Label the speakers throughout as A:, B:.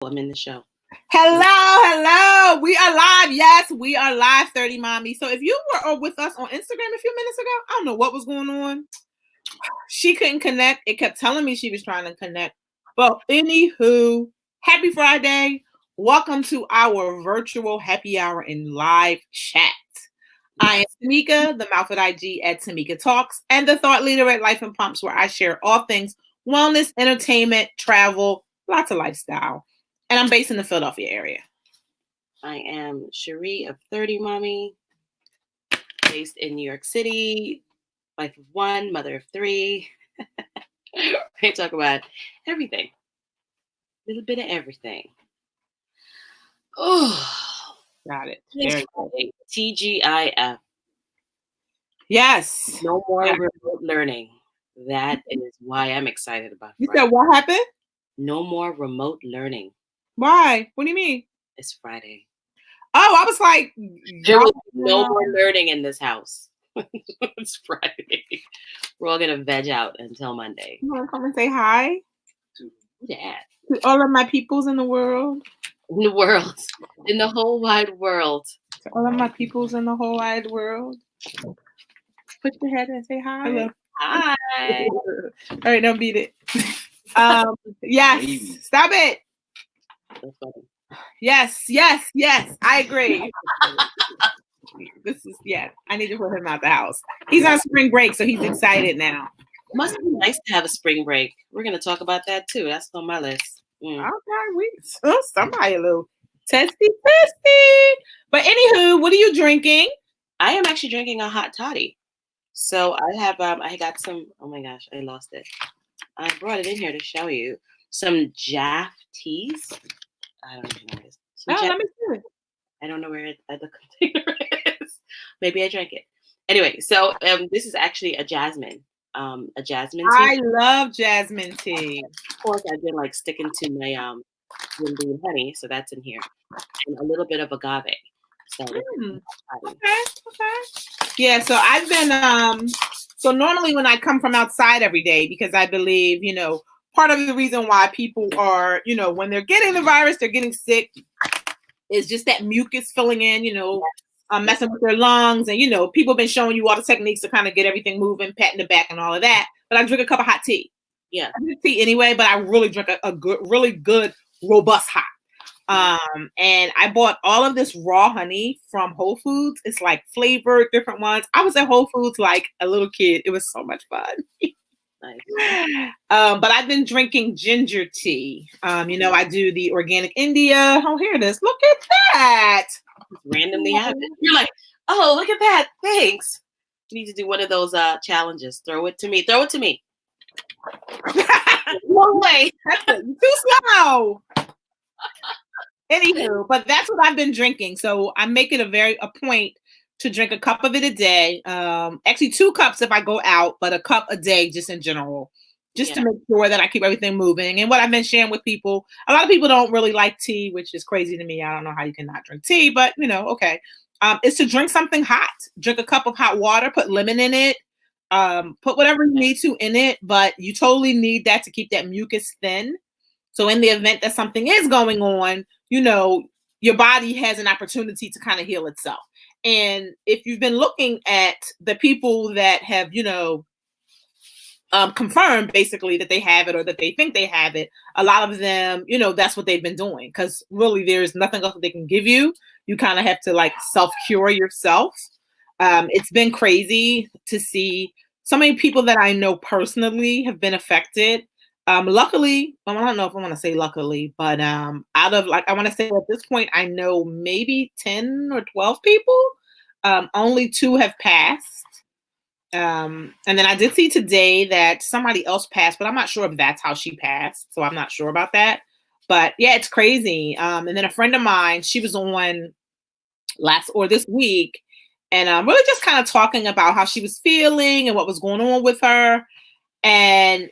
A: I'm in the show.
B: Hello. We are live. Yes, we are live, 30 Mommy. So if you were with us on Instagram a few minutes ago, I don't know what was going on. She couldn't connect. It kept telling me she was trying to connect. But anywho, happy Friday. Welcome to our virtual happy hour and live chat. I am Tamika, the mouth at IG at Tamika Talks, and the thought leader at Life and Pumps, where I share all things wellness, entertainment, travel, lots of lifestyle. And I'm based in the Philadelphia area.
A: I am Cherie of 30 Mommy, based in New York City, wife of one, mother of three. We talk about everything. A little bit of everything. Oh,
B: got it.
A: TGIF.
B: Yes.
A: No more remote learning. That is why I'm excited about
B: Friday. You said what happened?
A: No more remote learning.
B: Why? What do you mean?
A: It's Friday.
B: Oh, I was like,
A: there will be no more learning in this house. It's Friday. We're all gonna veg out until Monday.
B: You wanna come and say hi?
A: Yeah.
B: To all of my peoples in the world.
A: In the world. In the whole wide world.
B: To all of my peoples in the whole wide world. Put your head and say hi.
A: Hello. Hi.
B: All right, don't beat it. Yes. Stop it.
A: That's funny.
B: Yes. I agree. I need to put him out the house. He's on spring break, so he's excited now.
A: Must be nice to have a spring break. We're gonna talk about that too. That's on my list.
B: Okay, somebody a little testy. But anywho, what are you drinking?
A: I am actually drinking a hot toddy. So I have I got some. Oh my gosh, I lost it. I brought it in here to show you some Jaff teas. I don't even know what it is.
B: Let me see it.
A: I don't know where the container is. Maybe I drank it. Anyway, so this is actually a jasmine tea.
B: I love jasmine tea.
A: Of course, I've been like sticking to my Indian honey, so that's in here, and a little bit of agave. So
B: okay. Yeah, so I've been so normally when I come from outside every day, because I believe, part of the reason why people are, when they're getting the virus, they're getting sick, is just that mucus filling in, messing with their lungs. And, people have been showing you all the techniques to kind of get everything moving, patting the back and all of that. But I drink a cup of hot tea.
A: Yeah.
B: I drink tea anyway, but I really drink a good, really good, robust hot. And I bought all of this raw honey from Whole Foods. It's like flavored, different ones. I was at Whole Foods like a little kid. It was so much fun. Nice. But I've been drinking ginger tea. I do the Organic India. Oh, here it is. Look at that.
A: Randomly happen. You're like, oh, look at that. Thanks. You need to do one of those challenges. Throw it to me.
B: No way. That's too slow. Anywho, but that's what I've been drinking. So I make it a point to drink a cup of it a day. Actually 2 cups if I go out, but a cup a day just in general, just to make sure that I keep everything moving. And what I've been sharing with people, a lot of people don't really like tea, which is crazy to me. I don't know how you cannot drink tea, but okay. Is to drink something hot. Drink a cup of hot water, put lemon in it, put whatever you need to in it, but you totally need that to keep that mucus thin. So in the event that something is going on, your body has an opportunity to kind of heal itself. And if you've been looking at the people that have, confirmed basically that they have it or that they think they have it, a lot of them, that's what they've been doing, because really there's nothing else that they can give you. You kind of have to like self-cure yourself. It's been crazy to see so many people that I know personally have been affected. Luckily, I don't know if I want to say luckily, but out of I want to say at this point, I know maybe 10 or 12 people. Only 2 have passed. And then I did see today that somebody else passed, but I'm not sure if that's how she passed. So I'm not sure about that. But yeah, it's crazy. And then a friend of mine, she was on this week, and really just kind of talking about how she was feeling and what was going on with her. And,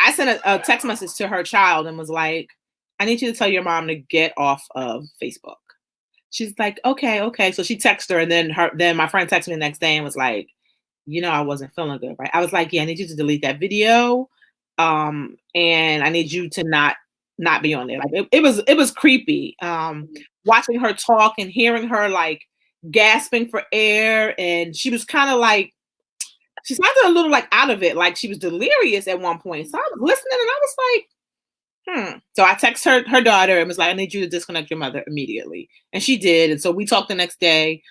B: I sent a text message to her child and was like, I need you to tell your mom to get off of Facebook. She's like, okay. So she texted her, and then my friend texted me the next day and was like, I wasn't feeling good, right? I was like, yeah, I need you to delete that video. And I need you to not not be on there. Like it was creepy. Watching her talk and hearing her like gasping for air, and she was kind of like, she sounded a little like out of it, like she was delirious at one point. So I was listening and I was like, So I texted her daughter and was like, I need you to disconnect your mother immediately. And she did. And so we talked the next day.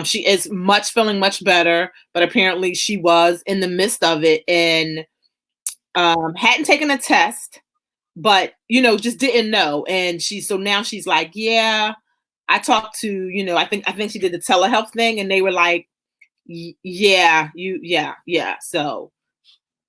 B: She is feeling much better, but apparently she was in the midst of it and hadn't taken a test, but just didn't know. And now she's like, yeah, I talked to, I think she did the telehealth thing, and they were like, yeah. So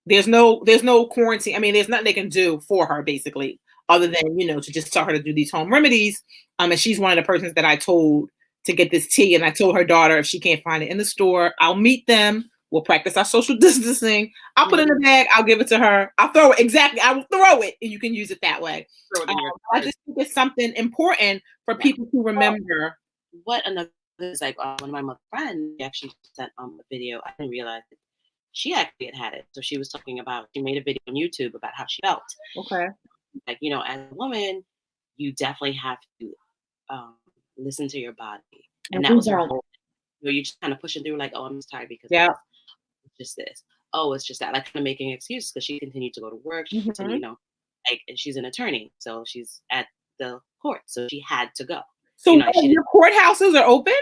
B: there's no quarantine. I mean, there's nothing they can do for her basically, other than, to just tell her to do these home remedies. And she's one of the persons that I told to get this tea. And I told her daughter, if she can't find it in the store, I'll meet them. We'll practice our social distancing. I'll put it in a bag. I'll give it to her. I'll throw it. Exactly. I will throw it and you can use it that way. I just think it's something important for people to remember.
A: What another is like, one of my mother's friends actually sent a video. I didn't realize it. She actually had it. So she was talking about, she made a video on YouTube about how she felt.
B: Okay.
A: Like, as a woman, you definitely have to listen to your body. And that was her whole, you just kind of pushing through like, oh, I'm just tired because it's just this. Oh, it's just that. Like kind of making excuses because she continued to go to work. She continued, and she's an attorney. So she's at the court. So she had to go.
B: So your courthouses are open?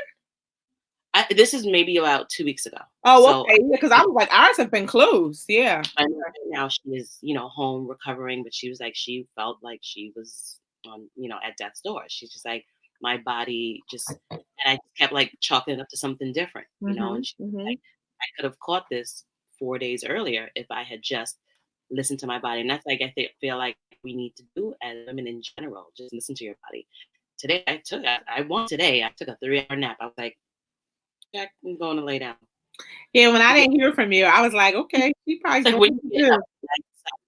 A: This is maybe about 2 weeks ago.
B: Oh, okay. Because I was like, ours have been closed. Yeah.
A: And now she is, home recovering, but she was like, she felt like she was on, at death's door. She's just like, my body just, and I kept like chalking it up to something different, and she was like, I could have caught this 4 days earlier if I had just listened to my body. And that's like, I feel like we need to do as women in general, just listen to your body. Today I took a 3-hour nap. I was like, yeah, I'm going to lay down.
B: Yeah, when I didn't hear from you, I was like, okay, she probably
A: like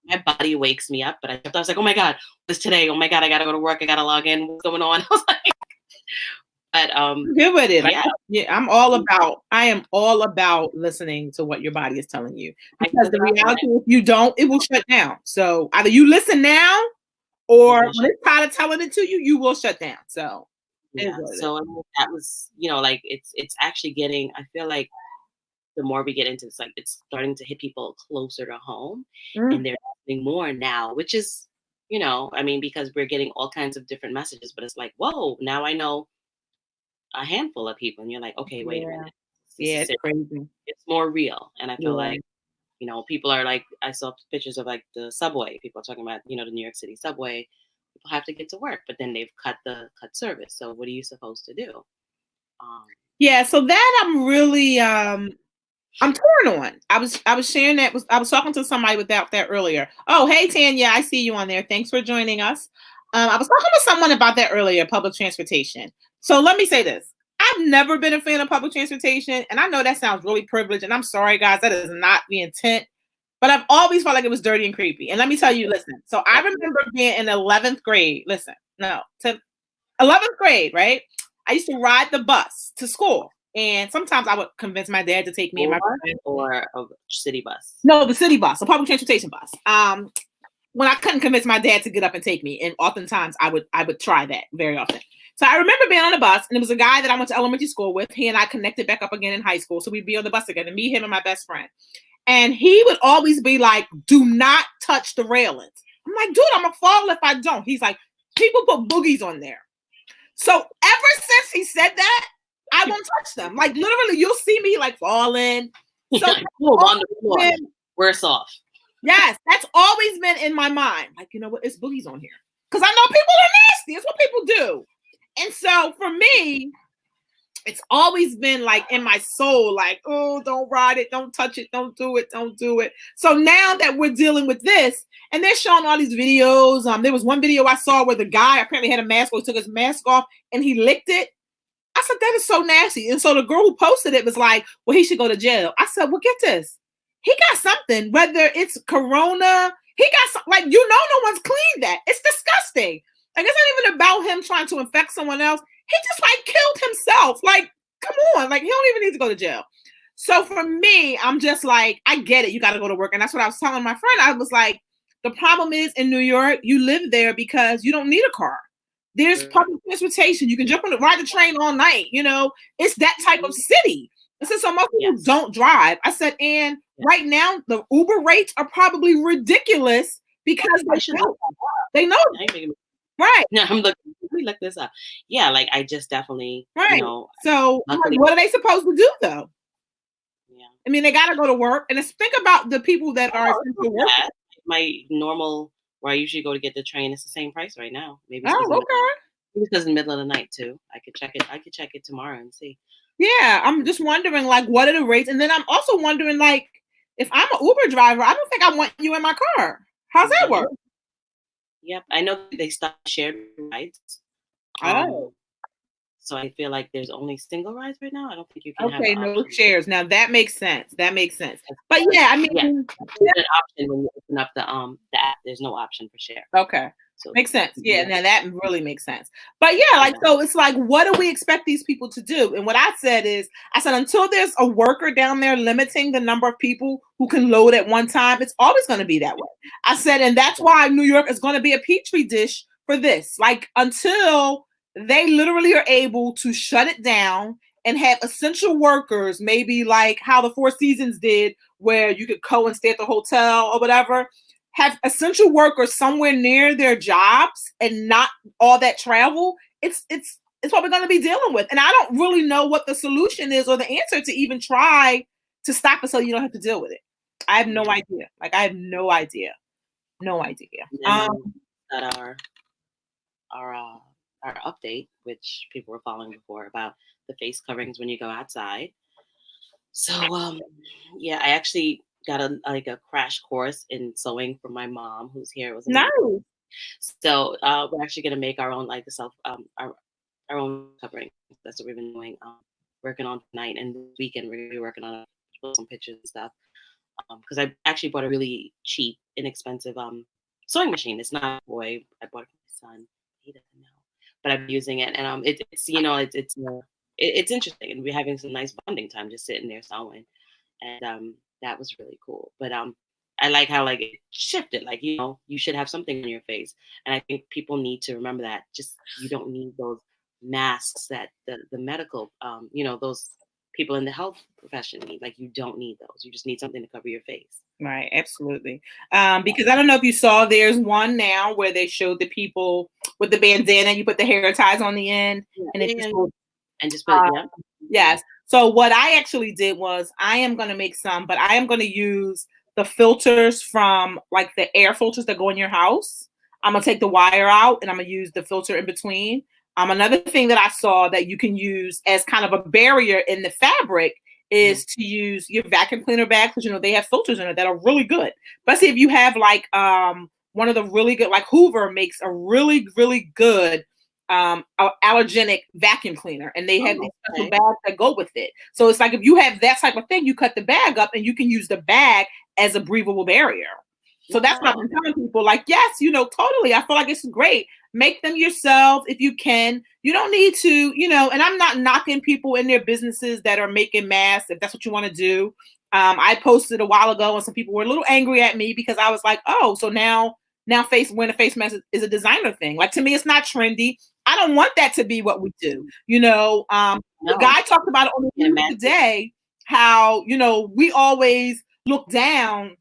A: my body wakes me up, but I was like, oh my God, what's today? Oh my God, I gotta go to work, I gotta log in, what's going on? I was like, but
B: good with it. Yeah, I am all about listening to what your body is telling you. Because the reality, if you don't, it will shut down. So either you listen now, or when it's tired of telling it to you, you will shut down. So
A: yeah. So that was, like it's actually getting, I feel like the more we get into this, like it's starting to hit people closer to home, and they're doing more now, which is, I mean, because we're getting all kinds of different messages, but it's like, whoa, now I know a handful of people, and you're like, okay, wait a minute.
B: It's crazy.
A: It's more real. And I feel like, people are like, I saw pictures of like the subway. People are talking about, the New York City subway. People have to get to work, but then they've cut service. So what are you supposed to do?
B: So that I'm really, I'm torn on. I was sharing that. I was talking to somebody about that earlier. Oh, hey Tanya, I see you on there. Thanks for joining us. I was talking to someone about that earlier, public transportation. So let me say this. I've never been a fan of public transportation. And I know that sounds really privileged. And I'm sorry, guys, that is not the intent. But I've always felt like it was dirty and creepy. And let me tell you, listen. So I remember being in 11th grade. 11th grade, right? I used to ride the bus to school. And sometimes I would convince my dad to take me and my friend.
A: Or a city bus?
B: No, the city bus, a public transportation bus. When I couldn't convince my dad to get up and take me, and oftentimes I would try that very often. So I remember being on the bus, and it was a guy that I went to elementary school with. He and I connected back up again in high school. So we'd be on the bus together, me, him, and my best friend. And he would always be like, do not touch the railings. I'm like, dude, I'm going to fall if I don't. He's like, people put boogies on there. So ever since he said that, I won't touch them. Like literally, you'll see me like falling. So
A: on the floor, worse off.
B: Yes, that's always been in my mind. Like, you know what? It's boogies on here. Because I know people are nasty. It's what people do. And so for me, it's always been like in my soul, like, oh, don't ride it, don't touch it, don't do it, don't do it. So now that we're dealing with this, and they're showing all these videos. There was one video I saw where the guy apparently had a mask, or he took his mask off and he licked it. I said, that is so nasty. And so the girl who posted it was like, well, he should go to jail. I said, well, get this. He got something, whether it's corona, he got like, no one's cleaned that. It's disgusting. Like, it's not even about him trying to infect someone else. He just like killed himself. Like, come on. Like, he don't even need to go to jail. So for me, I'm just like, I get it. You got to go to work. And that's what I was telling my friend. I was like, The problem is in New York, you live there because you don't need a car. There's public transportation. You can ride the train all night. It's that type of city. I said, so most people don't drive. I said, and right now the Uber rates are probably ridiculous because they know. Right.
A: No, let me look this up. Yeah, like I just definitely,
B: right. So what are they supposed to do though?
A: Yeah.
B: I mean, they got to go to work. And think about the people that are essential workers.
A: My normal, where I usually go to get the train, it's the same price right now. Maybe
B: it's
A: because in the middle of the night too. I could check it tomorrow and see.
B: Yeah, I'm just wondering, like, what are the rates? And then I'm also wondering, like, if I'm an Uber driver, I don't think I want you in my car. How's that work?
A: Yep, I know they stopped shared rides. So I feel like there's only single rides right now. I don't think you can have
B: no shares. Now that makes sense. But yeah, I mean,
A: there's an option when you open up the app. There's no option for share.
B: Okay. So makes sense. Yeah, now that really makes sense. But yeah, like so it's like, what do we expect these people to do? And what I said until there's a worker down there limiting the number of people who can load at one time, it's always going to be that way. I said, and that's why New York is going to be a petri dish for this. Like until they literally are able to shut it down and have essential workers, maybe like how the Four Seasons did, where you could go and stay at the hotel or whatever. Have essential workers somewhere near their jobs and not all that travel, it's what we're going to be dealing with. And I don't really know what the solution is or the answer to even try to stop it so you don't have to deal with it. I have no idea. Like, I have no idea. No idea.
A: That our update, which people were following before, about the face coverings when you go outside. So, I actually got a crash course in sewing from my mom, who's here. It was
B: nice.
A: So we're actually gonna make our own our own covering. That's what we've been doing. Working on tonight, and this weekend we're gonna be working on some pictures and stuff. Because I actually bought a really cheap, inexpensive sewing machine. It's not a boy. I bought it for my son. He doesn't know, but I'm using it, and it's interesting, and we're having some nice bonding time just sitting there sewing, and that was really cool. But I like how like it shifted. Like, you should have something on your face, and I think people need to remember that. Just you don't need those masks that the medical, those people in the health profession need. Like, you don't need those. You just need something to cover your face.
B: Right, absolutely. Because I don't know if you saw, there's one now where they showed the people with the bandana. You put the hair ties on the end, and it just yes. So what I actually did was, I am going to make some, but I am going to use the filters from like the air filters that go in your house. I'm going to take the wire out and I'm going to use the filter in between. Another thing that I saw that you can use as kind of a barrier in the fabric is to use your vacuum cleaner bags, because they have filters in it that are really good. Especially if you have like one of the really good, like Hoover makes a really, really good allergenic vacuum cleaner, and they have these special bags that go with it. So it's like, if you have that type of thing, you cut the bag up and you can use the bag as a breathable barrier. So that's what I'm telling people. Like, yes, totally. I feel like it's great. Make them yourself if you can. You don't need to, and I'm not knocking people in their businesses that are making masks, if that's what you want to do. I posted a while ago and some people were a little angry at me because I was like, oh, so now wearing a face mask is a designer thing. Like, to me, it's not trendy. I don't want that to be what we do. The guy talked about it on the news today, how, we always look down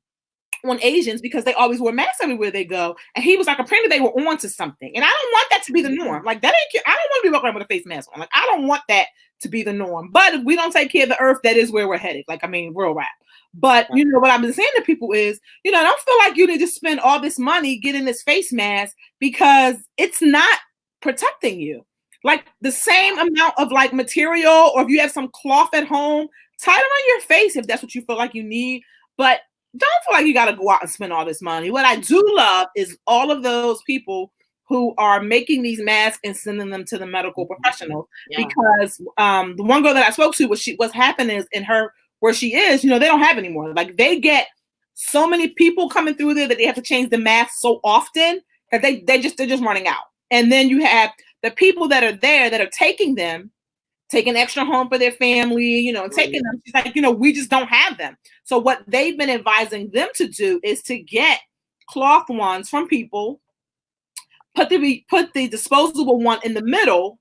B: on Asians because they always wear masks everywhere they go. And he was like, apparently they were on to something. And I don't want that to be the norm. Like, that ain't, I don't want to be walking around with a face mask on. Like, I don't want that to be the norm. But if we don't take care of the earth, that is where we're headed. Like, I mean, real rap. But, what I've been saying to people is, don't feel like you need to spend all this money getting this face mask because it's not protecting you. Like, the same amount of like material, or if you have some cloth at home, tie it on your face if that's what you feel like you need. But don't feel like you got to go out and spend all this money. What I do love is all of those people who are making these masks and sending them to the medical professionals. Because the one girl that I spoke to, what's happening is where she is, they don't have anymore. Like, they get so many people coming through there that they have to change the mask so often that they're just running out. And then you have the people that are there that are taking extra home for their family, and taking them. She's like, we just don't have them. So what they've been advising them to do is to get cloth ones from people, put the disposable one in the middle,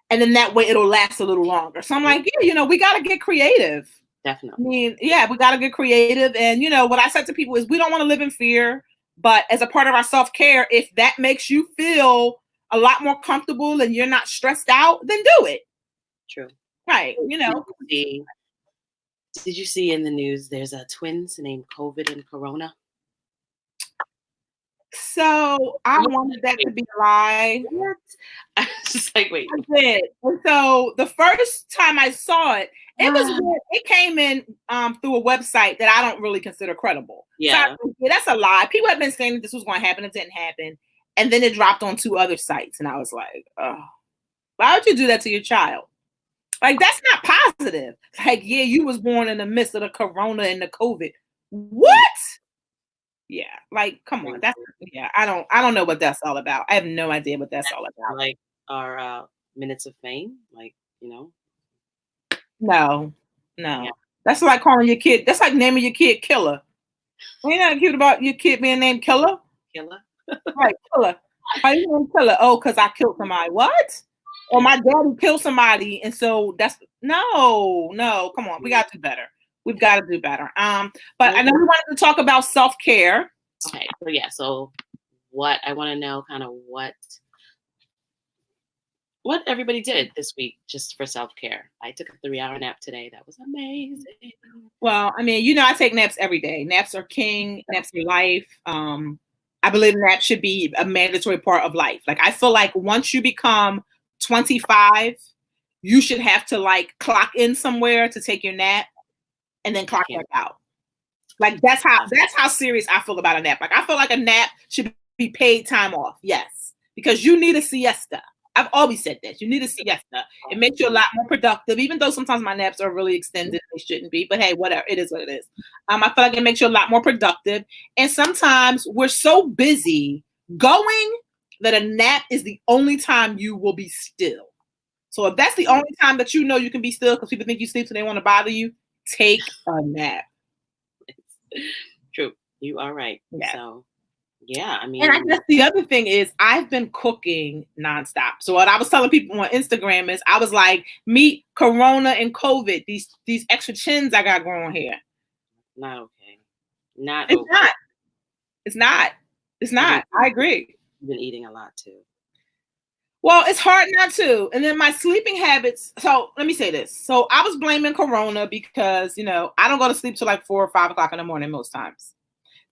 B: and then that way it'll last a little longer. So I'm like, yeah, we got to get creative.
A: Definitely.
B: I mean, yeah, we got to get creative. And, what I said to people is we don't want to live in fear, but as a part of our self-care, if that makes you feel a lot more comfortable and you're not stressed out, then do it.
A: True.
B: Right.
A: Did you see in the news there's a twins named COVID and Corona?
B: So I wanted that to be a lie.
A: What? I was just like, wait.
B: I did. And so the first time I saw it, it was weird. It came in through a website that I don't really consider credible.
A: Yeah.
B: So that's a lie. People have been saying that this was going to happen. It didn't happen. And then it dropped on 2 other sites. And I was like, oh, why would you do that to your child? Like, that's not positive. Like, yeah, you was born in the midst of the Corona and the COVID. What? Yeah, like, come on. I don't know what that's all about. I have no idea what that's all about.
A: Like our minutes of fame, like,
B: No. Yeah. That's like calling your kid. That's like naming your kid Killer. Ain't nothing cute about your kid being named Killer. Right, Killer. How you named Killer? Oh, because I killed somebody. What? Or my daddy killed somebody, and so that's no. Come on, we got to do better. We've got to do better. But I know we wanted to talk about self-care.
A: Okay, so what I want to know, kind of what everybody did this week just for self-care. I took a 3-hour nap today. That was amazing.
B: Well, I mean, I take naps every day. Naps are king. Naps are life. I believe naps should be a mandatory part of life. Like, I feel like once you become 25, you should have to like clock in somewhere to take your nap and then clock back out. Like, that's how serious I feel about a nap. Like, I feel like a nap should be paid time off. Yes, because you need a siesta. I've always said that. You need a siesta. It makes you a lot more productive, even though sometimes my naps are really extended. They shouldn't be, but hey, whatever. It is what it is. I feel like it makes you a lot more productive. And sometimes we're so busy going that a nap is the only time you will be still. So if that's the only time that you can be still because people think you sleep so they want to bother you, take a nap.
A: True. You are right. Yeah. So, yeah, I mean.
B: And I guess the other thing is I've been cooking nonstop. So what I was telling people on Instagram is I was like, meet Corona and COVID, these extra chins I got growing here.
A: Not okay.
B: It's not. I agree.
A: You've been eating a lot too.
B: Well, it's hard not to. And then my sleeping habits. So let me say this. So I was blaming Corona because, I don't go to sleep till like 4 or 5 o'clock in the morning most times.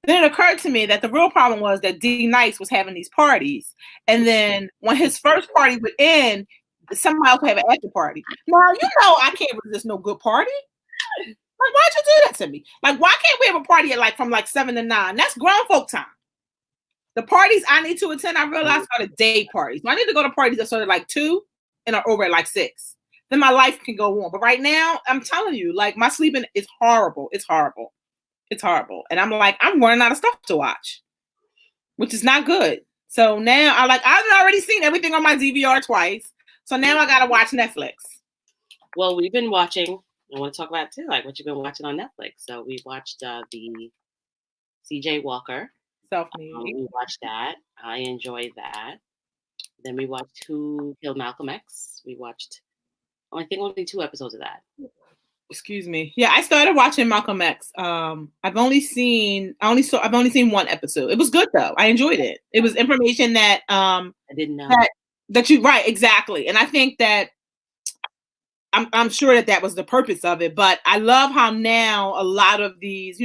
B: Then it occurred to me that the real problem was that D Nice was having these parties. And then when his first party would end, somebody else would have an after party. Now, I can't resist no good party. Like, why'd you do that to me? Like, why can't we have a party at from 7 to 9? That's grown folk time. The parties I need to attend, I realized, are the day parties. So I need to go to parties that start at 2 and are over at 6. Then my life can go on. But right now, I'm telling you, my sleeping is horrible. It's horrible. It's horrible. And I'm running out of stuff to watch, which is not good. So now I've already seen everything on my DVR twice. So now I got to watch Netflix.
A: Well, we've been watching, I want to talk about too, what you've been watching on Netflix. So we watched the CJ Walker.
B: Self-made.
A: We watched that. I enjoyed that. Then we watched Who Killed Malcolm X. We watched, I think only 2 episodes of that.
B: Excuse me. Yeah, I started watching Malcolm X. I've only seen 1 episode. It was good though. I enjoyed it. It was information that
A: I didn't know
B: that you right exactly. And I think that I'm sure that was the purpose of it. But I love how now a lot of these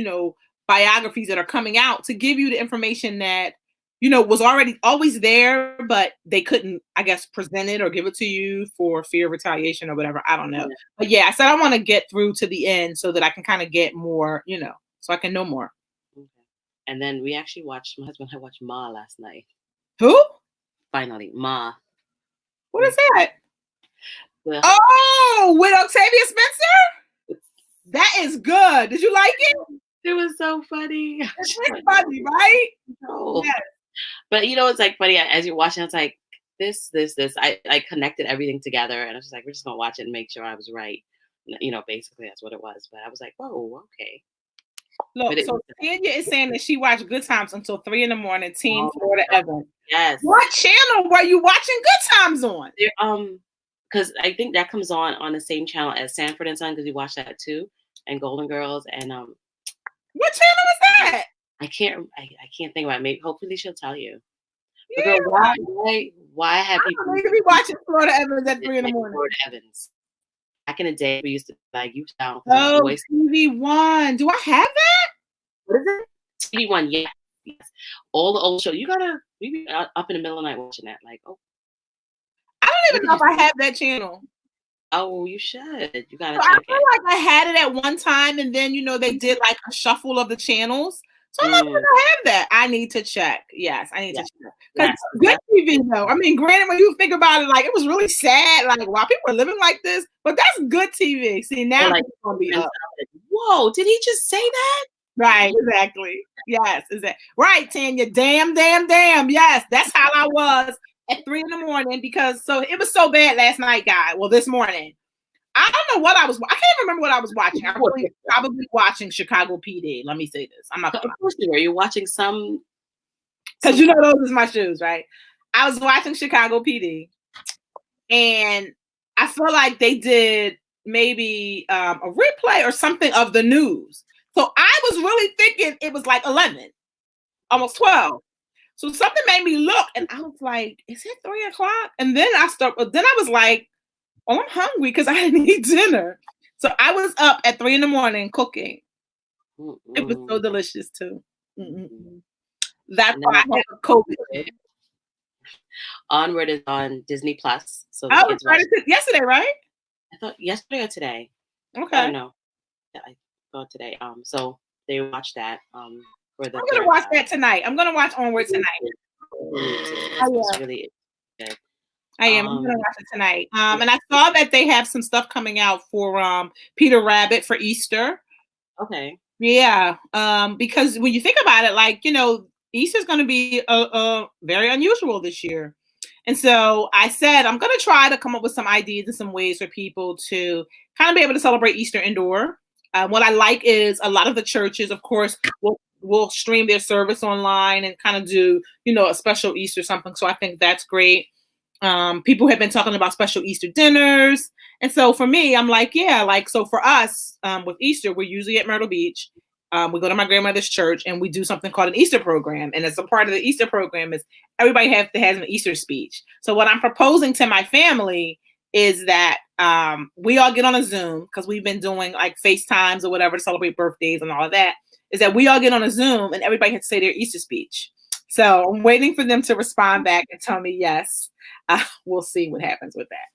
B: biographies that are coming out to give you the information that was already always there, but they couldn't, I guess, present it or give it to you for fear of retaliation or whatever. I don't know. But yeah, I said I want to get through to the end so that I can kind of get more, so I can know more.
A: Okay. And then we actually watched, my husband and I watched Ma last night.
B: Who?
A: Finally, Ma.
B: What is that? Oh, with Octavia Spencer? That is good. Did you like it?
A: It was so funny.
B: It's funny, right?
A: No. Yes. But it's funny as you're watching. It's like this. I connected everything together, and I was just like, we're just gonna watch it and make sure I was right. Basically that's what it was. But I was like, whoa, okay.
B: Look, so Tanya is saying that she watched Good Times until 3 a.m. Team
A: Oh my
B: Florida
A: God.
B: Evans.
A: Yes.
B: What channel were you watching Good Times on?
A: Because I think that comes on the same channel as Sanford and Son, because you watch that too, and Golden Girls, and
B: What channel is that?
A: I can't think about it. Maybe hopefully she'll tell you. But
B: Yeah.
A: girl, why have people
B: be watching Florida Evans at 3 a.m?
A: Florida Evans? Back in the day, we used to like you sound
B: Oh, TV1. Do I have that?
A: What is it? TV1, yes. All the old shows. You gotta be up in the middle of the night watching that. Like, oh,
B: I don't even know if I have that channel.
A: Oh, you should. You gotta
B: So
A: check
B: I feel
A: it.
B: like I had it at one time, and then they did like a shuffle of the channels. So I'm not gonna have that. I need to check. Yes, I need to check. Because good TV though. I mean, granted, when you think about it, like it was really sad. Like, wow, people are living like this, but that's good TV. See, now
A: like,
B: it's gonna be up.
A: Whoa, did he just say that?
B: Right, exactly. Yes, is that right, Tanya? Damn. Yes, that's how I was at 3 a.m. because it was so bad last night, guy. Well, this morning. I don't know what I can't remember what I was watching. I was probably watching Chicago PD. Let me say this. I'm not gonna.
A: Of course you were. You're watching some.
B: Because those is my shoes, right? I was watching Chicago PD, and I feel like they did maybe a replay or something of the news. So I was really thinking it was like 11, almost 12. So something made me look, and I was like, "Is it 3 o'clock?" And then I was like, "Oh, I'm hungry because I didn't eat dinner." So I was up at 3 a.m. cooking. It was so delicious too. That's why I have COVID.
A: Onward is on Disney Plus. So
B: it's yesterday, right?
A: I thought yesterday or today.
B: Okay.
A: I don't know. I thought today. So they watched that. For the.
B: I'm gonna watch that tonight. I'm gonna watch Onward tonight.
A: It's really good.
B: I am. I'm gonna watch it tonight. And I saw that they have some stuff coming out for Peter Rabbit for Easter.
A: Okay.
B: Yeah. Because when you think about it, like Easter's going to be very unusual this year. And so I said, I'm going to try to come up with some ideas and some ways for people to kind of be able to celebrate Easter indoor. What I like is a lot of the churches, of course, will stream their service online and kind of do, a special Easter something. So I think that's great. People have been talking about special Easter dinners. And so for me, I'm like, so for us, with Easter, we're usually at Myrtle Beach. We go to my grandmother's church and we do something called an Easter program. And as a part of the Easter program is everybody has an Easter speech. So what I'm proposing to my family is that we all get on a Zoom, because we've been doing like FaceTimes or whatever to celebrate birthdays and all of that, is that we all get on a Zoom and everybody has to say their Easter speech. So I'm waiting for them to respond back and tell me yes. We'll see what happens with that.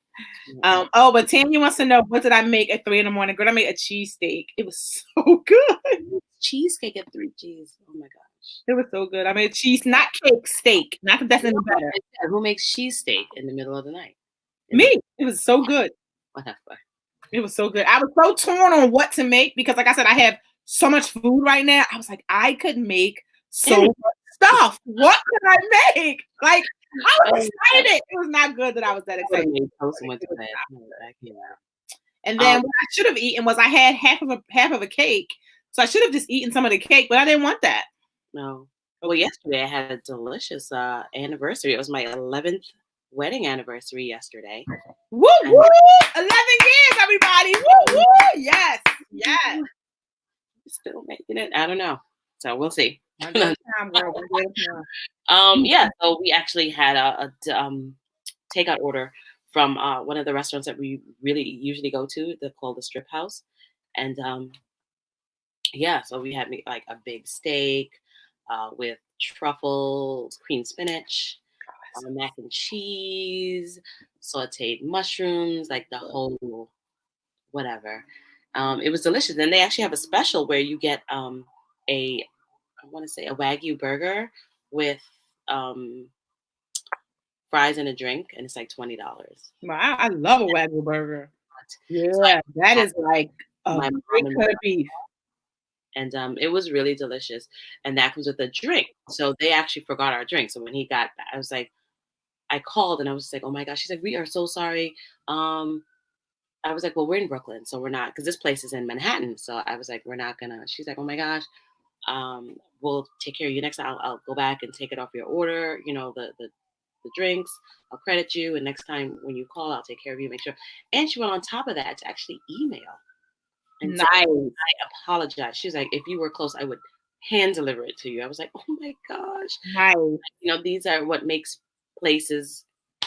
B: But Tanya wants to know, what did I make at 3 a.m? Girl, I made a cheesesteak. It was so good.
A: Cheesecake at 3 G's. Oh my gosh.
B: It was so good. I made not cake, steak. Not that that's any better.
A: Who makes cheesesteak in the middle of the night?
B: Me. It was so good.
A: Whatever.
B: It was so good. I was so torn on what to make because, like I said, I have so much food right now. I was like, I could make so much stuff. What could I make? Like, I was excited. It was not good that I was that excited. And then what I should have eaten was I had half of a cake. So I should have just eaten some of the cake, but I didn't want that.
A: No. Well, yesterday I had a delicious anniversary. It was my 11th wedding anniversary yesterday.
B: Woo woo! 11 years, everybody. Woo woo! Yes.
A: Still making it. I don't know. So we'll see.
B: Time, girl.
A: Yeah. So we actually had a takeout order from one of the restaurants that we really usually go to. They're called the Strip House, and so we had like a big steak with truffles, cream spinach, mac and cheese, sauteed mushrooms, like the whole whatever. It was delicious. And they actually have a special where you get a Wagyu burger with fries and a drink, and it's like $20.
B: Wow, I love a Wagyu burger. Yeah, that is like a great cut of beef.
A: And it was really delicious. And that comes with a drink. So they actually forgot our drink. So when he got that, I was like, I called and I was like, oh my gosh. She's like, we are so sorry. I was like, well, we're in Brooklyn, so we're not, because this place is in Manhattan. So I was like, we're not gonna. She's like, oh my gosh, We'll take care of you next time. I'll go back and take it off your order. The drinks. I'll credit you, and next time when you call, I'll take care of you. Make sure. And she went on top of that to actually email and say,
B: Nice.
A: I apologize. She's like, if you were close, I would hand deliver it to you. I was like, oh my gosh.
B: Nice.
A: These are what makes places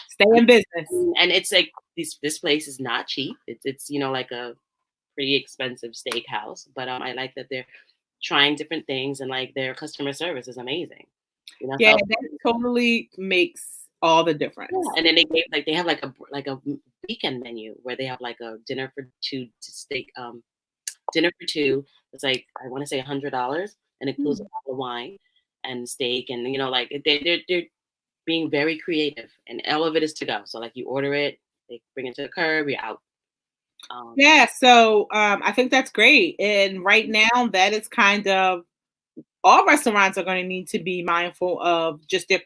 B: Stay in business.
A: and it's like this place is not cheap. It's like a pretty expensive steakhouse, but I like that they're trying different things and like their customer service is amazing.
B: Yeah,
A: So
B: that totally makes all the difference.
A: yeah, and then they have like a weekend menu where they have like a dinner for two steak dinner for two. It's like I want to say $100 and includes a bottle of wine and steak and like they're being very creative and all of it is to go. So like you order it, they bring it to the curb, you're out.
B: Yeah, so I think that's great. And right now, that is kind of all restaurants are going to need to be mindful of just their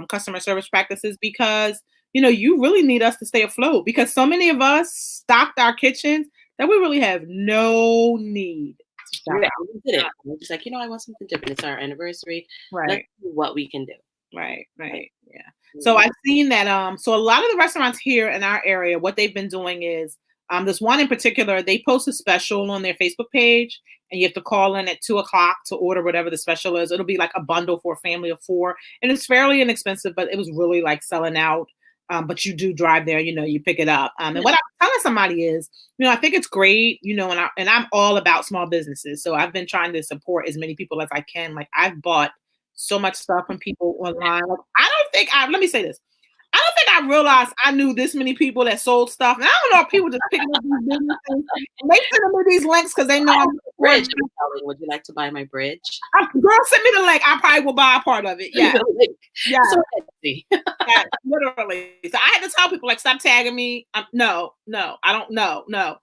B: customer service practices because you really need us to stay afloat because so many of us stocked our kitchens that we really have no need to stock.
A: Yeah, we did it. We're just like I want something different. It's our anniversary. Let's
B: Right.
A: see what we can do.
B: Right. Yeah. So I've seen that so a lot of the restaurants here in our area, what they've been doing is this one in particular, they post a special on their Facebook page and you have to call in at 2:00 to order whatever the special is. It'll be like a bundle for a family of 4. And it's fairly inexpensive, but it was really like selling out. But you do drive there, you pick it up. And what I'm telling somebody is, I think it's great, and I'm all about small businesses. So I've been trying to support as many people as I can. Like I've bought so much stuff from people online. Like, let me say this. I don't think I realized I knew this many people that sold stuff. And I don't know if people just picking up these businesses and they send me these links because they know I'm
A: bridge. Would you like to buy my bridge?
B: Girl, send me the link. I probably will buy a part of it. Yeah. Yeah.
A: So
B: yeah, literally. So I had to tell people like, stop tagging me. No, I don't know. No.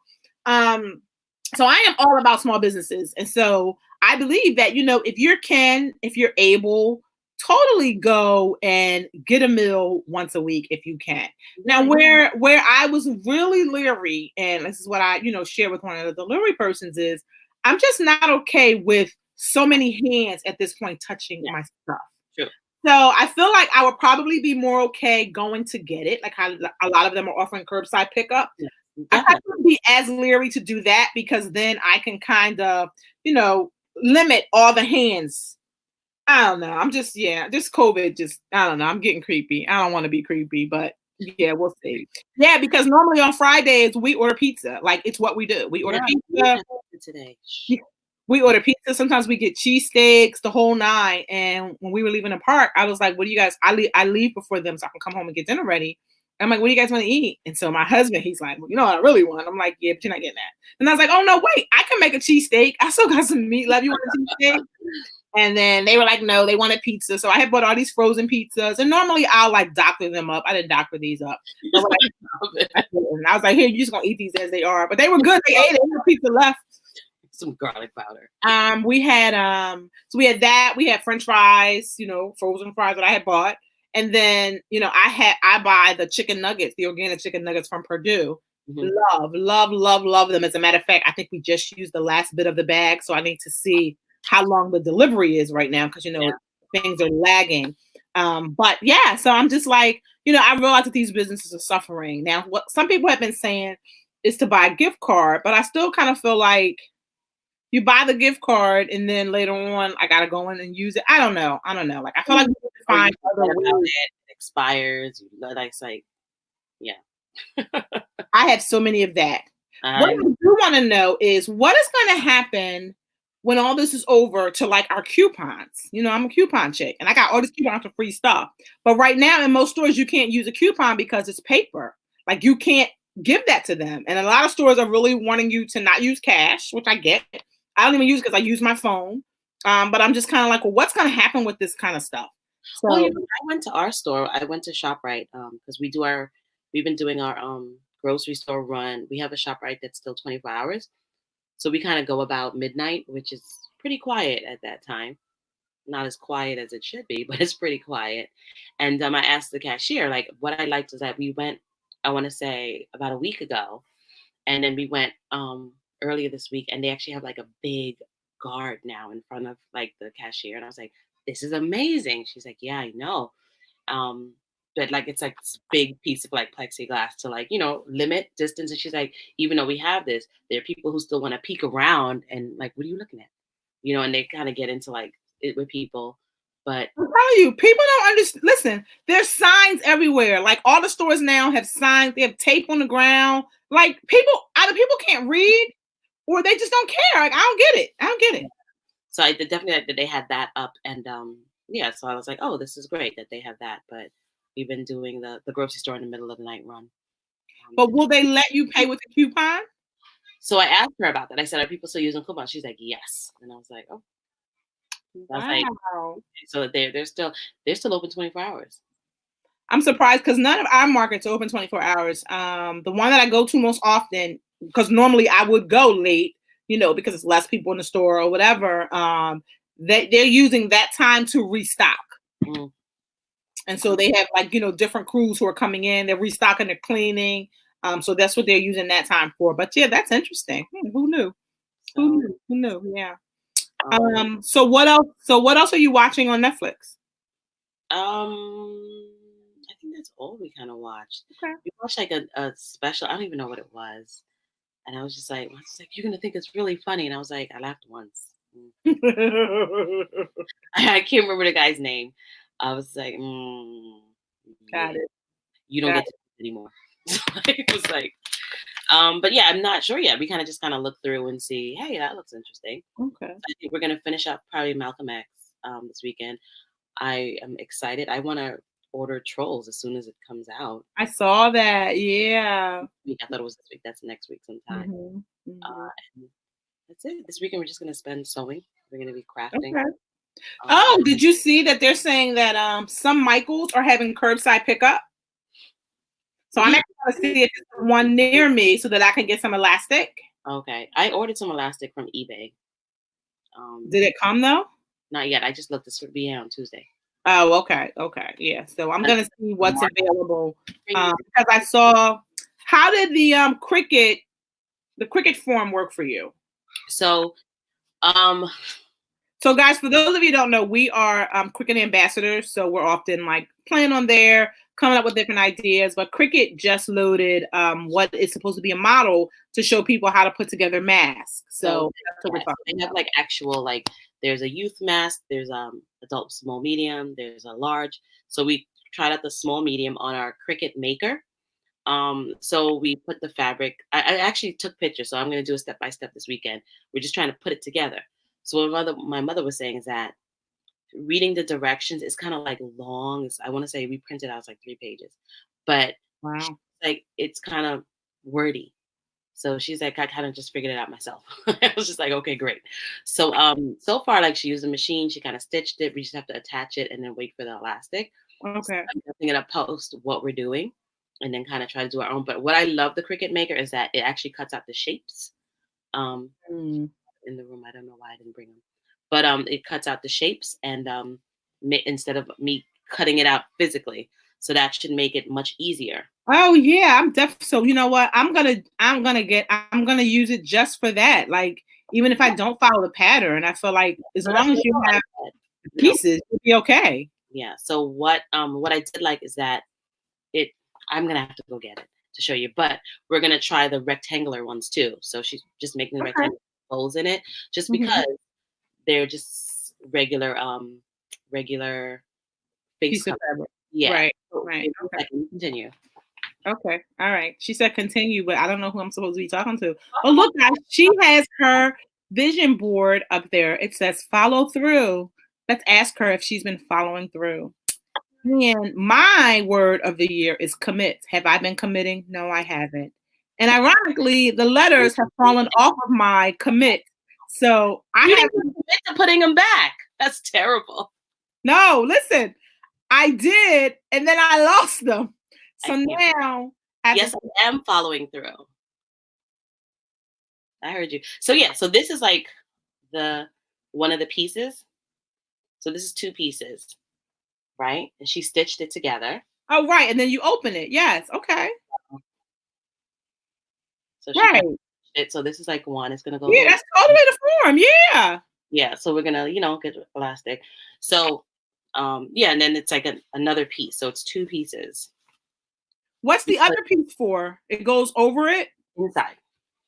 B: So I am all about small businesses. And so I believe that, if you're able, totally go and get a meal once a week if you can. Now, where I was really leery, and this is what I, share with one of the delivery persons is, I'm just not okay with so many hands at this point touching my stuff.
A: True.
B: So I feel like I would probably be more okay going to get it, like how a lot of them are offering curbside pickup.
A: Yeah.
B: I wouldn't be as leery to do that because then I can kind of, limit all the hands. I don't know. I'm just, just COVID. I don't know. I'm getting creepy. I don't want to be creepy, but yeah, we'll see. Yeah, because normally on Fridays we order pizza. Like it's what we do. We order pizza
A: today.
B: We order pizza. Sometimes we get cheesesteaks, the whole nine. And when we were leaving the park, I was like, "What do you guys?" I leave before them so I can come home and get dinner ready. I'm like, "What do you guys want to eat?" And so my husband, he's like, "Well, what I really want." I'm like, "Yeah, but you're not getting that." And I was like, "Oh no, wait! I can make a cheesesteak. I still got some meat left. You want a cheesesteak?" And then they were like, no, they wanted pizza. So I had bought all these frozen pizzas. And normally I'll like doctor them up. I didn't doctor these up. And I was like, here, you're just going to eat these as they are. But they were good. They ate it. No pizza left.
A: Some garlic powder.
B: We had that. We had French fries, frozen fries that I had bought. And then, I buy the chicken nuggets, the organic chicken nuggets from Purdue. Mm-hmm. Love them. As a matter of fact, I think we just used the last bit of the bag. So I need to see how long the delivery is right now because things are lagging. But yeah, so I'm just like, I realize that these businesses are suffering. Now, what some people have been saying is to buy a gift card, but I still kind of feel like you buy the gift card and then later on I gotta go in and use it. I don't know. Like I feel like we need to find other ways.
A: It expires. That's like, yeah.
B: I have so many of that. What I do want to know is what is going to happen when all this is over to like our coupons. I'm a coupon chick and I got all these coupons for free stuff. But right now in most stores, you can't use a coupon because it's paper. Like you can't give that to them. And a lot of stores are really wanting you to not use cash, which I get. I don't even use it because I use my phone. But I'm just kind of like, well, what's going to happen with this kind of stuff?
A: So I went to our store. I went to ShopRite because we've been doing our grocery store run. We have a ShopRite that's still 24 hours. So we kind of go about midnight, which is pretty quiet at that time. Not as quiet as it should be, but it's pretty quiet. And I asked the cashier, like, what I liked is that we went, I want to say about a week ago. And then we went earlier this week and they actually have like a big guard now in front of like the cashier. And I was like, this is amazing. She's like, yeah, I know. Um, but like it's like this big piece of like plexiglass to like, limit distance. And she's like, even though we have this, there are people who still want to peek around and like, what are you looking at? And they kind of get into like it with people. But
B: I'm telling you, people don't understand. Listen, there's signs everywhere. Like all the stores now have signs. They have tape on the ground. Like either people can't read or they just don't care. Like I don't get it. I don't get it.
A: so I did definitely like that they had that up, and yeah, so I was like, oh, this is great that they have that. But we've been doing the grocery store in the middle of the night run.
B: But will they let you pay with a coupon?
A: So I asked her about that. I said, are people still using coupons? She's like, yes. And I was like, oh. I was like,
B: Wow.
A: so they're still open 24 hours.
B: I'm surprised because none of our markets are open 24 hours. The one that I go to most often, because normally I would go late, because it's less people in the store or whatever. They're using that time to restock.
A: Mm.
B: And so they have like, different crews who are coming in, they're restocking, they're cleaning. So that's what they're using that time for. But yeah, that's interesting. Who knew?
A: So,
B: Who knew? Yeah. So what else? So what else are you watching on Netflix?
A: I think that's all we kind of watched.
B: Okay.
A: We watched like a special. I don't even know what it was, and I was just like, you're gonna think it's really funny, and I was like, I laughed once. I can't remember the guy's name. I was like,
B: Got it.
A: You don't get to anymore. It was like, but yeah, I'm not sure yet. We kind of look through and see, hey, that looks interesting.
B: Okay.
A: So I think we're gonna finish up probably Malcolm X this weekend. I am excited. I want to order Trolls as soon as it comes out.
B: I saw that. Yeah.
A: I thought it was this week. That's next week sometime. And that's it. This weekend we're just gonna spend sewing. We're gonna be crafting.
B: Okay. Did you see that they're saying that some Michaels are having curbside pickup? So I'm actually going to see if there's one near me so that I can get some elastic.
A: Okay. I ordered some elastic from eBay.
B: Did it come though?
A: Not yet. I just looked. This would be on Tuesday.
B: Oh, okay. Okay. Yeah. So I'm going to see what's available. Because I saw, how did the cricket form work for you?
A: So
B: guys, for those of you who don't know, we are Cricut ambassadors. So we're often like playing on there, coming up with different ideas. But Cricut just loaded what is supposed to be a model to show people how to put together masks. So that's what we're talking
A: about. They have like actual, like there's a youth mask, there's adult, small, medium, there's a large. So we tried out the small, medium on our Cricut maker. So we put the fabric. I actually took pictures, so I'm going to do a step-by-step this weekend. We're just trying to put it together. So what my mother was saying is that reading the directions is kind of like long. I want to say we printed out like 3 pages, but
B: wow,
A: like it's kind of wordy. So she's like, I kind of just figured it out myself. I was just like, okay, great. So so far, like she used a machine, she kind of stitched it. We just have to attach it and then wait for the elastic.
B: Okay.
A: So I'm definitely gonna post what we're doing and then kind of try to do our own. But what I love the Cricut Maker is that it actually cuts out the shapes. In the room, I don't know why I didn't bring them, but it cuts out the shapes and instead of me cutting it out physically, so that should make it much easier.
B: Oh yeah, I'm definitely. So you know what? I'm gonna use it just for that. Like even if I don't follow the pattern, I feel like as long as you have pieces, it'll be okay.
A: Yeah. So what I did like is that I'm gonna have to go get it to show you, but we're gonna try the rectangular ones too. So she's just making the rectangular holes in it, just because they're just regular face
B: piece of fabric.
A: Yeah.
B: Right.
A: Right. Okay. Continue.
B: Okay. All right. She said continue, but I don't know who I'm supposed to be talking to. Oh, look, guys, she has her vision board up there. It says follow through. Let's ask her if she's been following through. And my word of the year is commit. Have I been committing? No, I haven't. And ironically, the letters have fallen off of my commit. So I haven't
A: commit to putting them back. That's terrible.
B: No, listen, I did, and then I lost them. So now,
A: yes, I am following through. I heard you. So yeah, so this is like one of the pieces. So this is 2 pieces, right? And she stitched it together.
B: Oh, right, and then you open it. Yes, okay.
A: So she right. So this is like 1. It's gonna go.
B: Yeah, that's all the way to form. Yeah.
A: Yeah, so we're gonna, get elastic. So, yeah, and then it's like another piece. So it's two pieces.
B: What's
A: You
B: the
A: put
B: other piece for? It goes over it
A: inside.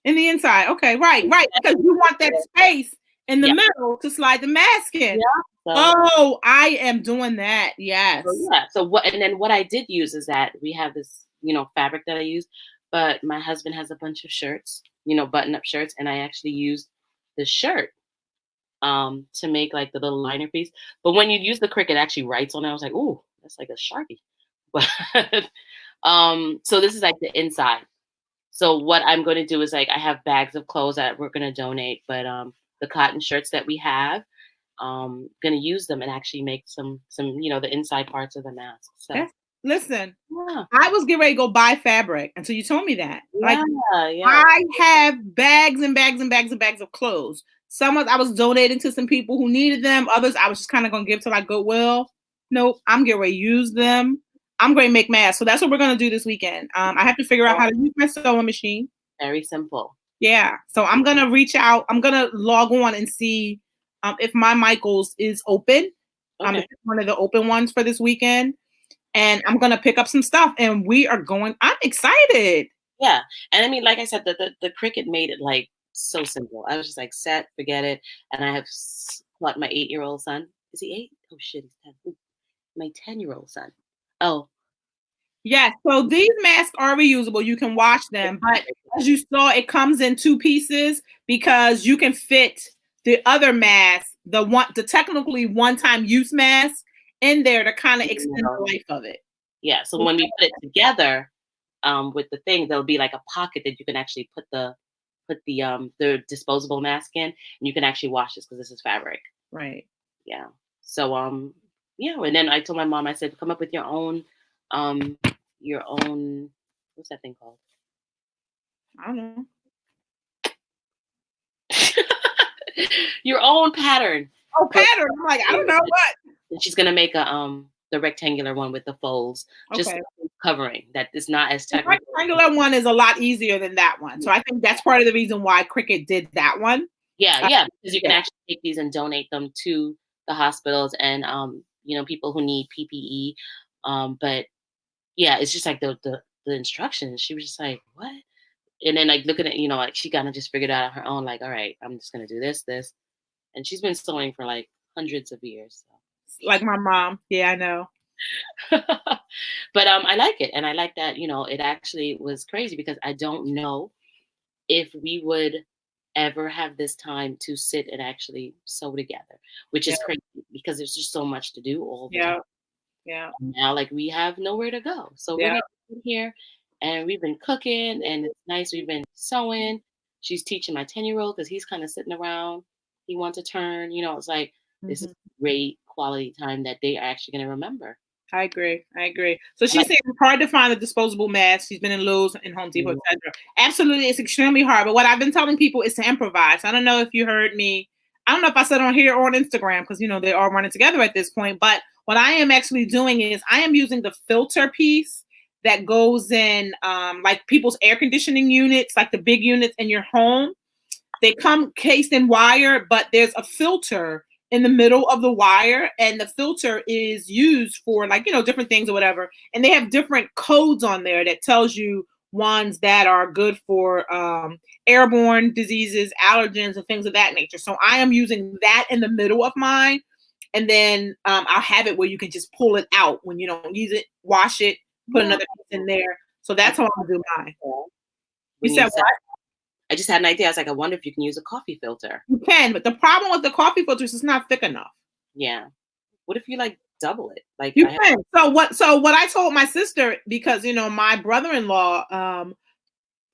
B: in the inside. Okay, right, right. Because you want that space in the
A: Yeah,
B: middle to slide the mask in.
A: yeah. So,
B: Oh, I am doing that. Yes.
A: yeah. So and then what I did use is that we have this, fabric that I use, but my husband has a bunch of shirts, button up shirts, and I actually used the shirt to make like the little liner piece. But when you use the Cricut, it actually writes on it. I was like, ooh, that's like a Sharpie. But so this is like the inside. So what I'm going to do is like I have bags of clothes that we're going to donate, but the cotton shirts that we have, going to use them and actually make some the inside parts of the mask. So
B: Listen,
A: yeah,
B: I was getting ready to go buy fabric until you told me that. Like,
A: yeah.
B: I have bags and bags and bags and bags of clothes. Some of I was donating to some people who needed them. Others I was just kind of gonna give to like Goodwill. Nope, I'm getting ready to use them. I'm going to make masks. So that's what we're gonna do this weekend. I have to figure out how to use my sewing machine.
A: Very simple.
B: Yeah. So I'm gonna reach out. I'm gonna log on and see if my Michaels is open.
A: Okay.
B: It's one of the open ones for this weekend. And I'm gonna pick up some stuff and we are going. I'm excited.
A: Yeah, and I mean, like I said, the Cricut made it like so simple. I was just like, set, forget it. And I have what my 8-year-old son. Is he 8? Oh shit, he's 10. Ooh, my 10-year-old son. Oh,
B: Yes, so these masks are reusable. You can wash them, but as you saw, it comes in two pieces because you can fit the other mask, the technically one-time use mask in there to kind of extend the life of it.
A: yeah. So when we put it together, with the thing, there'll be like a pocket that you can actually put the disposable mask in, and you can actually wash this because this is fabric.
B: Right.
A: Yeah. So yeah, and then I told my mom, I said, come up with um your own what's that thing called?
B: I don't know.
A: Your own pattern.
B: Oh, pattern. I'm like, I don't know what.
A: And she's gonna make the rectangular one with the folds, just
B: Okay.
A: covering that is not as
B: The
A: technical.
B: rectangular one is a lot easier than that one. So I think that's part of the reason why Cricut did that one.
A: Yeah, because you can actually take these and donate them to the hospitals and people who need PPE. But yeah, it's just like the instructions. She was just like, what? And then like looking at, like she kind of just figured out on her own, like, all right, I'm just gonna do this. And she's been sewing for like hundreds of years. So.
B: Like my mom. Yeah, I know.
A: But I like it. And I like that, it actually was crazy because I don't know if we would ever have this time to sit and actually sew together, which is crazy because there's just so much to do all the time.
B: Yeah.
A: Now, like we have nowhere to go. So we're gonna sit here and we've been cooking and it's nice. We've been sewing. She's teaching my 10-year-old because he's kind of sitting around. He wants to turn, it's like this is great quality time that they are actually gonna remember.
B: I agree. So she's saying it's hard to find a disposable mask. She's been in Lowe's and Home Depot, etc. Absolutely, it's extremely hard. But what I've been telling people is to improvise. I don't know if you heard me. I don't know if I said on here or on Instagram because they are running together at this point. But what I am actually doing is I am using the filter piece that goes in like people's air conditioning units, like the big units in your home. They come cased in wire, but there's a filter in the middle of the wire, and the filter is used for like different things or whatever, and they have different codes on there that tells you ones that are good for airborne diseases, allergens, and things of that nature. So I am using that in the middle of mine, and then I'll have it where you can just pull it out when you don't use it, wash it, put another piece in there. So that's how I'm gonna do mine. You said what?
A: I just had an idea. I was like, I wonder if you can use a coffee filter.
B: You can, but the problem with the coffee filter is it's not thick enough.
A: Yeah. What if you like double it? Like
B: you can. So what I told my sister, because my brother-in-law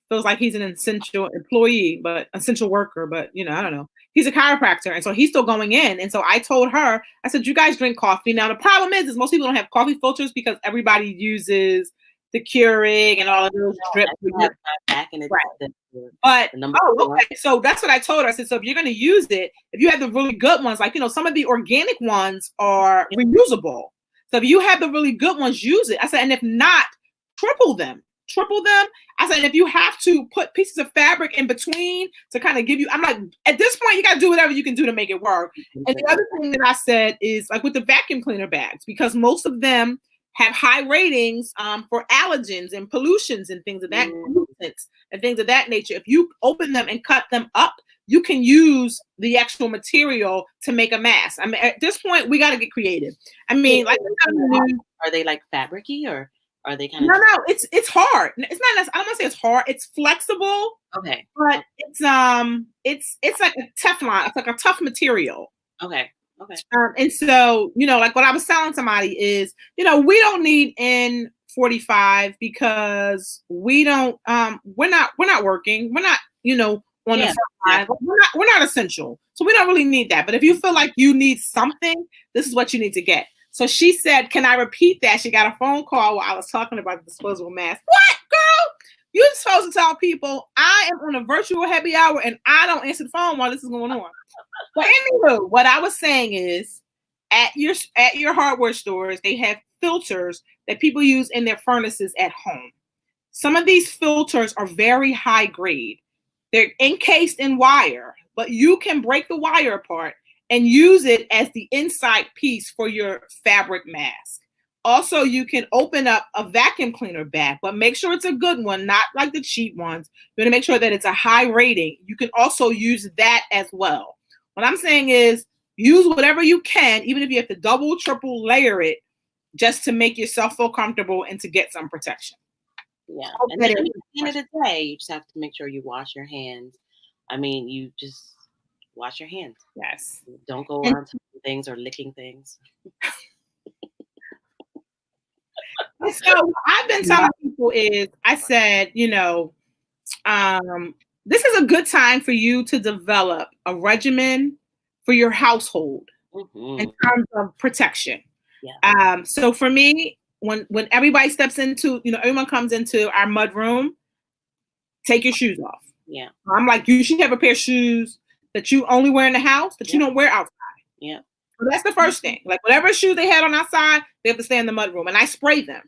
B: feels like he's an essential employee, but essential worker, but I don't know. He's a chiropractor, and so he's still going in. And so I told her, I said, you guys drink coffee. Now the problem is most people don't have coffee filters because everybody uses the Keurig and all of those drips.
A: Back in the
B: But okay. So that's what I told her. I said, so if you're going to use it, if you have the really good ones, like some of the organic ones are reusable. So if you have the really good ones, use it. I said, and if not, triple them. triple them. I said, if you have to put pieces of fabric in between to kind of give you, I'm like, at this point, you got to do whatever you can do to make it work. And the other thing that I said is like with the vacuum cleaner bags, because most of them have high ratings for allergens and pollutions and things of that and things of that nature. If you open them and cut them up, you can use the actual material to make a mask. I mean, at this point, we got to get creative. I mean, like,
A: are they like fabricy or are they kind of?
B: No, it's hard. It's not. I don't want to say it's hard. It's flexible.
A: Okay.
B: But it's like a Teflon. It's like a tough material.
A: Okay.
B: And so, like what I was telling somebody is, we don't need N45 because we don't, we're not working. We're not, on the front line. We're not essential. So we don't really need that. But if you feel like you need something, this is what you need to get. So she said, can I repeat that? She got a phone call while I was talking about the disposable mask. What, girl? You're supposed to tell people I am on a virtual happy hour and I don't answer the phone while this is going on. But anywho, what I was saying is at your hardware stores, they have filters that people use in their furnaces at home. Some of these filters are very high grade. They're encased in wire, but you can break the wire apart and use it as the inside piece for your fabric mask. Also, you can open up a vacuum cleaner bag, but make sure it's a good one, not like the cheap ones. You want to make sure that it's a high rating. You can also use that as well. What I'm saying is use whatever you can, even if you have to double, triple layer it, just to make yourself feel comfortable and to get some protection.
A: Yeah. And then at the end of the day, you just have to make sure you wash your hands. I mean, you just wash your hands.
B: Yes.
A: Don't go around touching things or licking things.
B: So what I've been telling people is, I said, this is a good time for you to develop a regimen for your household in terms of protection. Yeah. So for me, when everybody steps into, everyone comes into our mud room, take your shoes off.
A: Yeah.
B: I'm like, you should have a pair of shoes that you only wear in the house, that you don't wear outside.
A: Yeah.
B: So that's the first thing. Like whatever shoes they had on outside, they have to stay in the mud room, and I spray them.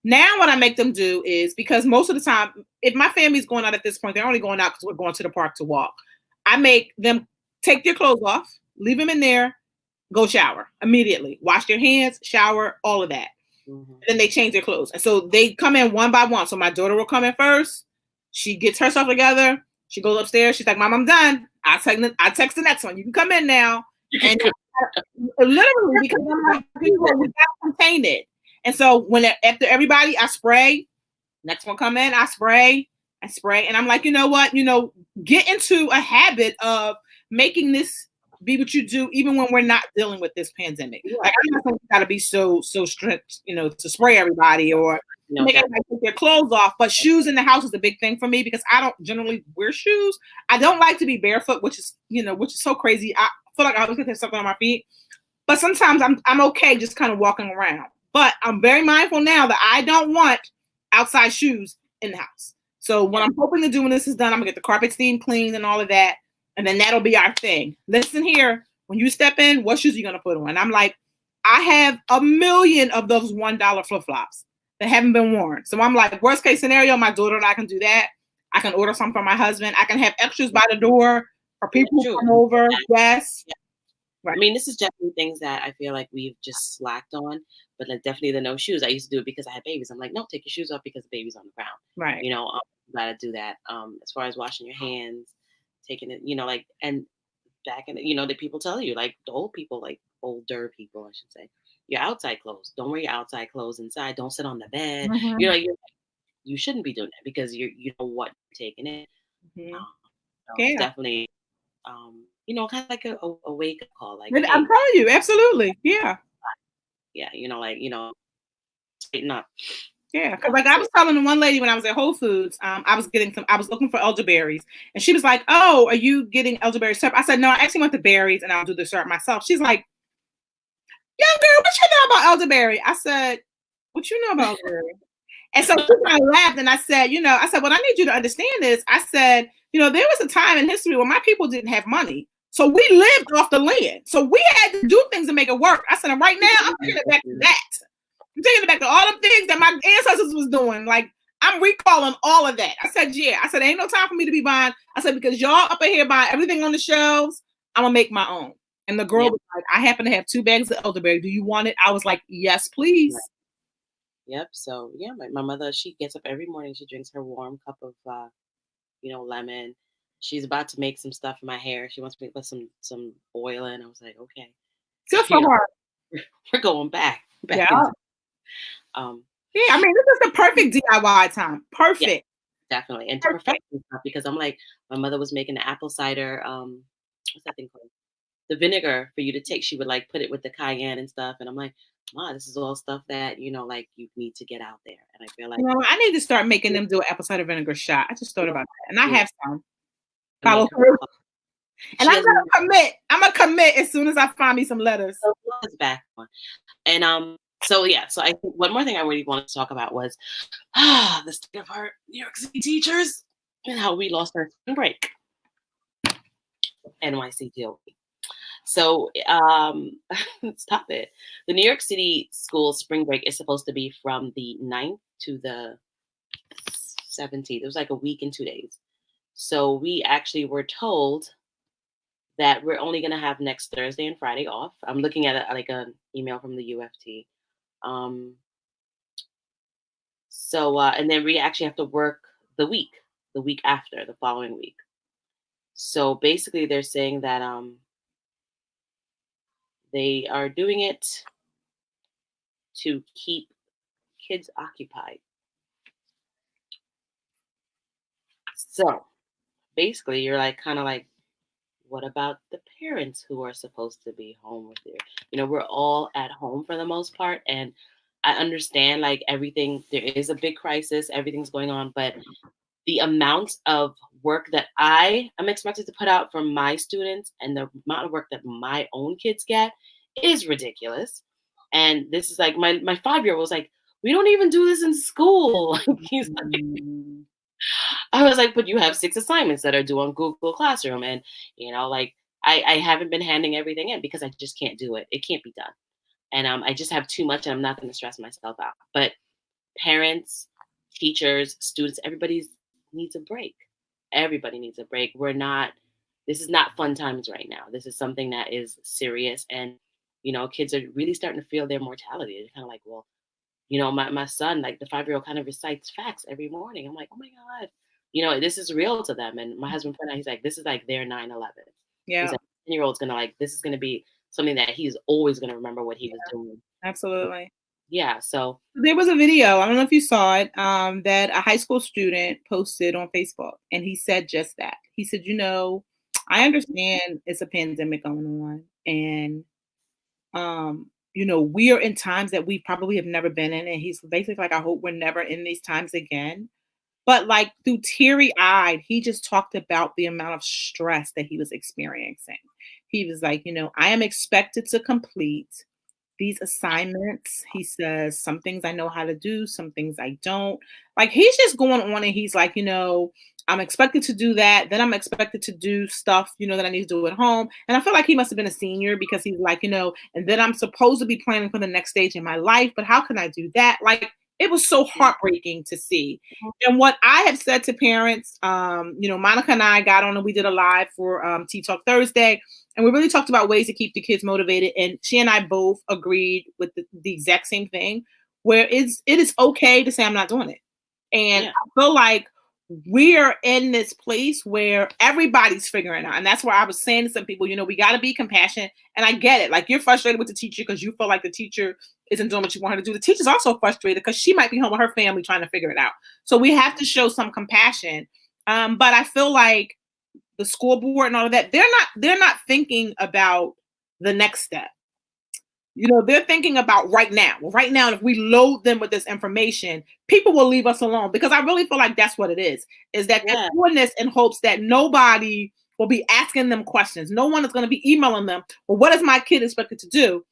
B: Now what I make them do is, because most of the time, if my family's going out at this point, they're only going out because we're going to the park to walk. I make them take their clothes off, leave them in there, go shower immediately, wash their hands, shower, all of that. Mm-hmm. Then they change their clothes. And so they come in one by one. So my daughter will come in first. She gets herself together. She goes upstairs. She's like, Mom, I'm done. I text the next one. You can come in now. And literally, because I'm like, people, we got to contain it. And so after everybody, I spray. Next one come in, I spray. And I'm like, you know what? Get into a habit of making this be what you do, even when we're not dealing with this pandemic. Yeah. Like, I'm not saying you got to be so strict, to spray everybody or make everybody take their clothes off. But shoes in the house is a big thing for me because I don't generally wear shoes. I don't like to be barefoot, which is so crazy. I feel like I always have something on my feet. But sometimes I'm okay just kind of walking around. But I'm very mindful now that I don't want outside shoes in the house. So what I'm hoping to do when this is done, I'm gonna get the carpet steam cleaned and all of that. And then that'll be our thing. Listen here, when you step in, what shoes are you gonna put on? And I'm like, I have a million of those $1 flip-flops that haven't been worn. So I'm like, worst case scenario, my daughter and I can do that. I can order some for my husband. I can have extras by the door for people who come over. Yes.
A: Yeah. Right. I mean, this is definitely things that I feel like we've just slacked on, but like definitely the no shoes. I used to do it because I had babies. I'm like, no, take your shoes off because the baby's on the ground.
B: Right.
A: You gotta do that. As far as washing your hands, taking it, like, and back in, the people tell you, like the old people, like older people, I should say, your outside clothes. Don't wear your outside clothes inside. Don't sit on the bed.
B: Mm-hmm.
A: You shouldn't be doing that because you know what you're taking it.
B: Mm-hmm.
A: So definitely. Kind of like a wake up call. Like,
B: I'm telling you, absolutely, yeah.
A: Straighten up.
B: Yeah, because like I was telling the one lady when I was at Whole Foods, I was looking for elderberries, and she was like, "Oh, are you getting elderberry syrup?" I said, "No, I actually want the berries, and I'll do the syrup myself." She's like, "Young girl, what you know about elderberry?" I said, "What you know about elderberry?" And so she kind of laughed, and I said, what I need you to understand is, I said, there was a time in history when my people didn't have money. So we lived off the land. So we had to do things to make it work. I said, and right now, I'm taking it back to that. I'm taking it back to all the things that my ancestors was doing. Like, I'm recalling all of that. I said, yeah. I said, ain't no time for me to be buying. I said, because y'all up in here buying everything on the shelves, I'm gonna make my own. And the girl
A: Yep.
B: was like, I happen to have 2 bags of elderberry. Do you want it? I was like, yes, please.
A: Right. Yep. So yeah, my mother, she gets up every morning. She drinks her warm cup of, lemon. She's about to make some stuff in my hair. She wants me to put some oil in. I was like, okay. So
B: Good for her.
A: we're going back
B: Yeah.
A: into. Um,
B: Yeah, I mean, this is the perfect DIY time.
A: yeah,
B: Perfect.
A: definitely, and to
B: Perfect.
A: perfect this stuff because I'm like, my mother was making the apple cider. What's that thing called? The vinegar for you to take. She would like put it with the cayenne and stuff, and I'm like, Ma, this is all stuff that like you need to get out there. And I feel like,
B: You know, I need to start making them do an apple cider vinegar shot. I just thought about that. And I
A: yeah,
B: have some.
A: I make
B: Follow
A: her.
B: through. And
A: She
B: I'm
A: doesn't
B: gonna commit. I'm gonna commit as soon as I find me some letters.
A: it's back on. And so yeah, so I think one more thing I really wanted to talk about was the state of our New York City teachers and how we lost our spring break. NYC deal. So stop it. The New York City school spring break is supposed to be from the 9th to the 17th. It was like a week and 2 days. So we actually were told that we're only going to have next Thursday and Friday off. I'm looking at like an email from the UFT. And then we actually have to work the week after, the following week. So basically, they're saying that they are doing it to keep kids occupied. So basically, you're like kind of like, what about the parents who are supposed to be home with their, we're all at home for the most part. And I understand like everything, there is a big crisis, everything's going on, but the amount of work that I am expected to put out for my students and the amount of work that my own kids get is ridiculous. And this is like my 5-year-old was like, we don't even do this in school. He's like, I was like, but you have 6 assignments that are due on Google Classroom. And, like I haven't been handing everything in because I just can't do it. It can't be done. And I just have too much and I'm not going to stress myself out. But parents, teachers, students, everybody needs a break. Everybody needs a break. This is not fun times right now. This is something that is serious. And, kids are really starting to feel their mortality. They're kind of like, well, my son, like the 5-year-old kind of recites facts every morning. I'm like, oh my God, this is real to them. And my husband pointed out, he's like, this is like their 9/11.
B: Yeah.
A: He's like, 10-year-old's going to like, this is going to be something that he's always going to remember what he was doing.
B: Absolutely.
A: Yeah. So
B: there was a video, I don't know if you saw it, that a high school student posted on Facebook, and he said just that. He said, I understand it's a pandemic going on, and we are in times that we probably have never been in, and he's basically like, I hope we're never in these times again. But like through teary-eyed, he just talked about the amount of stress that he was experiencing. He was like, I am expected to complete these assignments. He says, some things I know how to do, some things I don't. Like he's just going on and he's like, I'm expected to do that. Then I'm expected to do stuff, that I need to do at home. And I feel like he must have been a senior because he's like, and then I'm supposed to be planning for the next stage in my life, but how can I do that? Like it was so heartbreaking to see. And what I have said to parents, Monica and I got on and we did a live for Tea Talk Thursday. And we really talked about ways to keep the kids motivated. And she and I both agreed with the exact same thing, where it is okay to say, I'm not doing it. And I feel like we are in this place where everybody's figuring out. And that's where I was saying to some people, we got to be compassionate. And I get it. Like you're frustrated with the teacher because you feel like the teacher isn't doing what you want her to do. The teacher's also frustrated because she might be home with her family trying to figure it out. So we have to show some compassion. But I feel like the school board and all of that, they're not thinking about the next step. They're thinking about right now. Well, right now, if we load them with this information, people will leave us alone, because I really feel like that's what it is that they're doing this in hopes that nobody will be asking them questions. No one is going to be emailing them, well, what is my kid expected to do?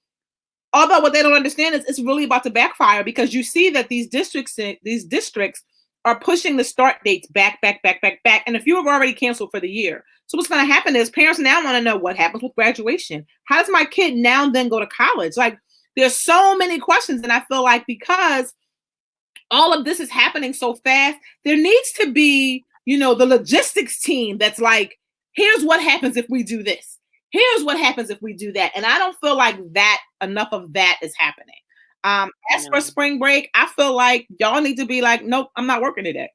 B: Although what they don't understand is it's really about to backfire, because you see that these districts are pushing the start dates back. And a few have already canceled for the year. So what's going to happen is parents now want to know what happens with graduation. How does my kid now then go to college? Like there's so many questions. And I feel like because all of this is happening so fast. There needs to be, the logistics team that's like, here's what happens if we do this. Here's what happens if we do that. And I don't feel like that enough of that is happening. As for spring break, I feel like y'all need to be like, nope, I'm not working today.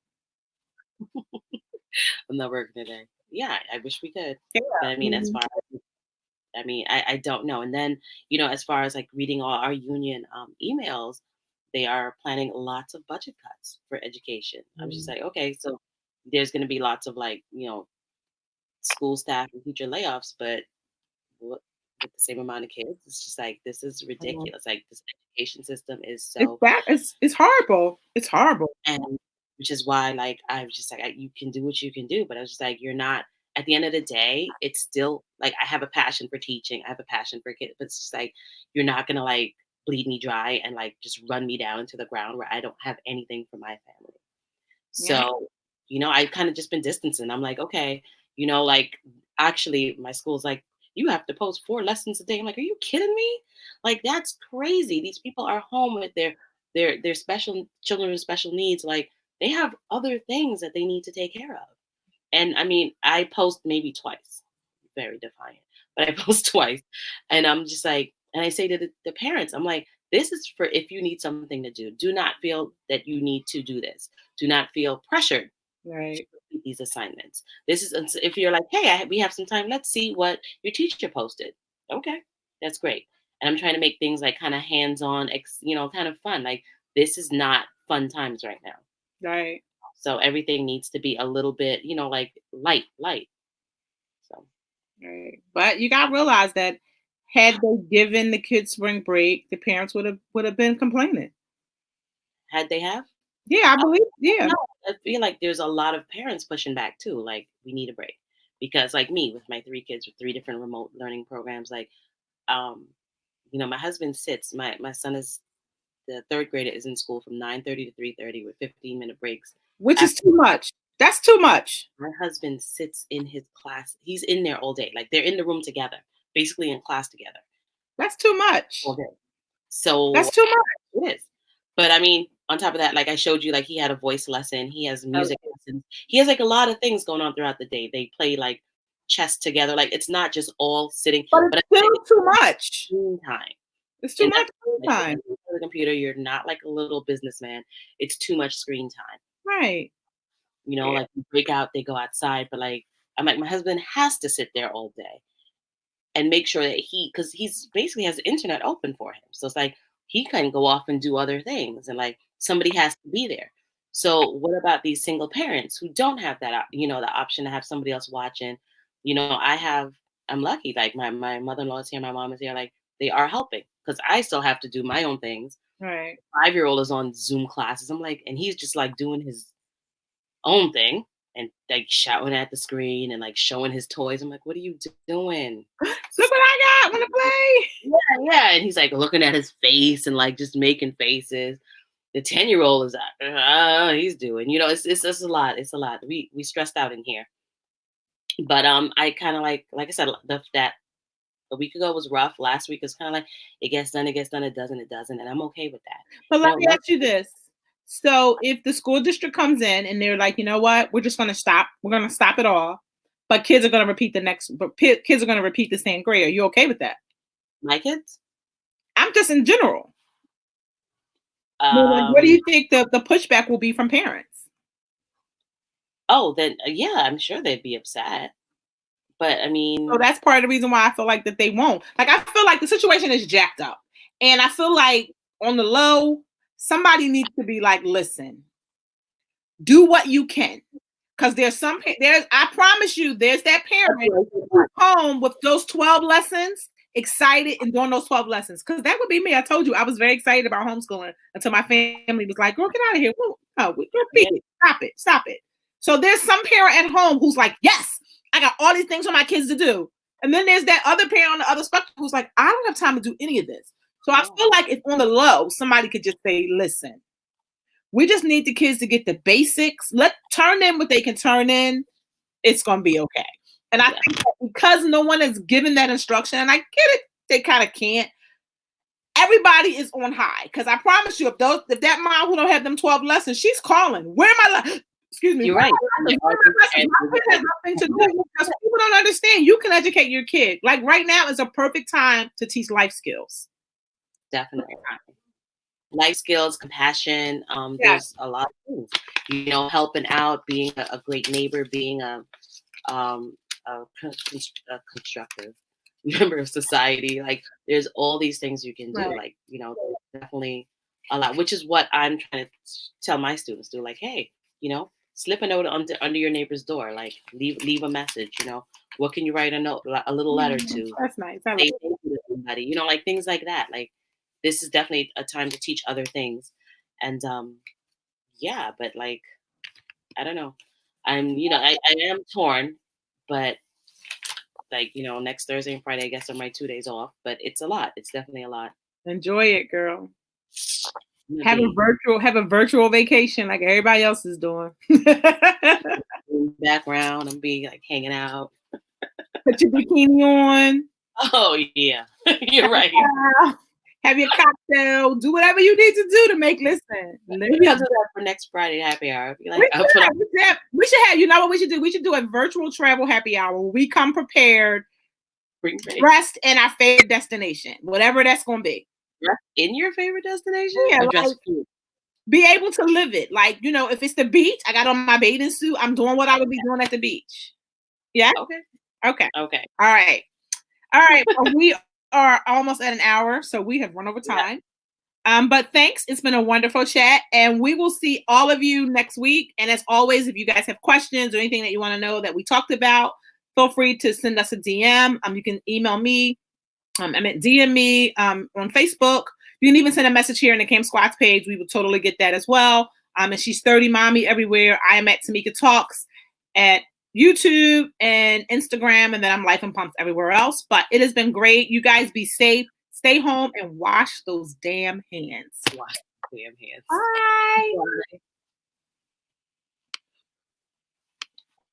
A: I'm not working today. Yeah, I wish we could.
B: Yeah.
A: But I mean, as far as, I don't know. And then, as far as like reading all our union emails, they are planning lots of budget cuts for education. I'm just like, okay, so there's going to be lots of like, school staff and teacher layoffs, but with the same amount of kids, it's just like, this is ridiculous. Like, this education system is so
B: It's horrible. It's horrible.
A: And which is why, like, I was just like, you can do what you can do, but I was just like, you're not. At the end of the day, it's still like I have a passion for teaching. I have a passion for kids, but it's just like you're not gonna like bleed me dry and like just run me down to the ground where I don't have anything for my family.
B: Yeah.
A: So, I kind of just been distancing. I'm like, okay, like actually my school's like, you have to post 4 lessons a day. I'm like, are you kidding me? Like, that's crazy. These people are home with their special children with special needs. Like, they have other things that they need to take care of. And I mean, I post maybe twice, very defiant, but I post twice. And I'm just like, and I say to the parents, I'm like, this is for if you need something to do. Do not feel that you need to do this. Do not feel pressured to
B: Right.
A: complete these assignments. This is if you're like, hey, we have some time. Let's see what your teacher posted. Okay, that's great. And I'm trying to make things like kind of hands-on, kind of fun. Like, this is not fun times right now.
B: Right.
A: So everything needs to be a little bit, like light. So
B: Right. But you gotta realize that had they given the kids spring break, the parents would have been complaining.
A: had they have?
B: Yeah, I believe. Yeah.
A: No, I feel like there's a lot of parents pushing back too. Like, we need a break because, like me, with my 3 kids with 3 different remote learning programs, like, um, my husband sits. My son is the 3rd grader is in school from 9:30 to 3:30 with 15-minute breaks.
B: Which is too much. That's too much.
A: My husband sits in his class. He's in there all day. Like, they're in the room together, basically in class together
B: That's too much.
A: all day. So
B: That's too much.
A: it is. But I mean, on top of that, like I showed you, like he had a voice lesson, he has music lessons, he has like a lot of things going on throughout the day. They play like chess together. Like, it's not just all sitting,
B: But
A: but
B: it's still too much.
A: screen time.
B: It's too
A: And
B: much
A: that's
B: screen
A: like,
B: time.
A: you're on the computer, you're not like a little businessman. It's too much screen time.
B: Right. Yeah.
A: Like you break out, they go outside, but like I'm like, my husband has to sit there all day and make sure that because he's basically has the internet open for him. So it's like he can go off and do other things, and like somebody has to be there. So what about these single parents who don't have that, the option to have somebody else watching? I'm lucky. Like my mother-in-law is here, my mom is here. Like, they are helping because I still have to do my own things.
B: Right.
A: 5-year-old is on Zoom classes. I'm like, and he's just like doing his own thing and like shouting at the screen and like showing his toys. I'm like, what are you doing?
B: Look what I got. Want to play?
A: Yeah. And he's like looking at his face and like just making faces. The 10-year-old is he's doing, it's a lot. It's a lot. We stressed out in here. But I kind of like I said, that a week ago was rough. Last week is kind of like it gets done, it doesn't, and I'm okay with that.
B: But let me ask you this. So if the school district comes in and they're like, you know what, we're just going to stop. We're going to stop it all. But kids are going to repeat kids are going to repeat the same grade. Are you okay with that?
A: My kids?
B: I'm just in general. What do you think the pushback will be from parents?
A: Oh, then yeah, I'm sure they'd be upset. But I mean,
B: so that's part of the reason why I feel like that they won't. Like, I feel like the situation is jacked up, and I feel like on the low, somebody needs to be like, listen, do what you can. Because I promise you, there's that parent who's home with those 12 lessons, excited and doing those 12 lessons. Because that would be me. I told you I was very excited about homeschooling until my family was like, girl, get out of here. Stop it. So there's some parent at home who's like, yes, I got all these things for my kids to do. And then there's that other parent on the other spectrum who's like, I don't have time to do any of this. So I feel like if on the low, somebody could just say, listen, we just need the kids to get the basics. Turn in what they can turn in. It's going to be okay. And I think that because no one has given that instruction, and I get it, they kind of can't. everybody is on high. Because I promise you, if that mom who don't have them 12 lessons, she's calling. Where am I? Excuse me.
A: You're right.
B: My kid has nothing to do because people don't understand. You can educate your kid. Like right now is a perfect time to teach life skills.
A: Definitely. Life skills, compassion. There's a lot of things. Helping out, being a great neighbor, being a constructive member of society. Like there's all these things you can do.
B: Right.
A: Like, definitely a lot, which is what I'm trying to tell my students do. Like, hey, slip a note under your neighbor's door. Like leave a message, what can you write a note, a little letter to?
B: That's nice.
A: Say thank you to somebody, like things like that. Like this is definitely a time to teach other things. And but like, I don't know. I am torn, but like, next Thursday and Friday, I guess are my 2 days off, but it's a lot. It's definitely a lot.
B: Enjoy it, girl. Have a virtual vacation like everybody else is doing.
A: Background, I'm be like hanging out.
B: Put your bikini on.
A: Oh yeah, you're right.
B: Have your cocktail. Do whatever you need to do to listen.
A: Maybe I'll do that for next Friday happy hour. Be like,
B: we should have. You know what we should do? We should do a virtual travel happy hour where we come prepared, dressed in our favorite destination, whatever that's going to be.
A: In your favorite destination?
B: Yeah, be able to live it. Like, if it's the beach, I got on my bathing suit. I'm doing what I would be doing at the beach. Yeah? Okay. All right. Well, we are almost at an hour, so we have run over time. But thanks. It's been a wonderful chat, and we will see all of you next week. And as always, if you guys have questions or anything that you want to know that we talked about, feel free to send us a DM. You can email me. DM me on Facebook. You can even send a message here in the CampSquads page. We will totally get that as well. And she's 30 Mommy everywhere. I am at Tamika Talks at YouTube and Instagram, and then I'm Life and Pumps everywhere else. But it has been great. You guys be safe. Stay home and wash those damn hands.
A: Wash those damn hands.
B: Bye.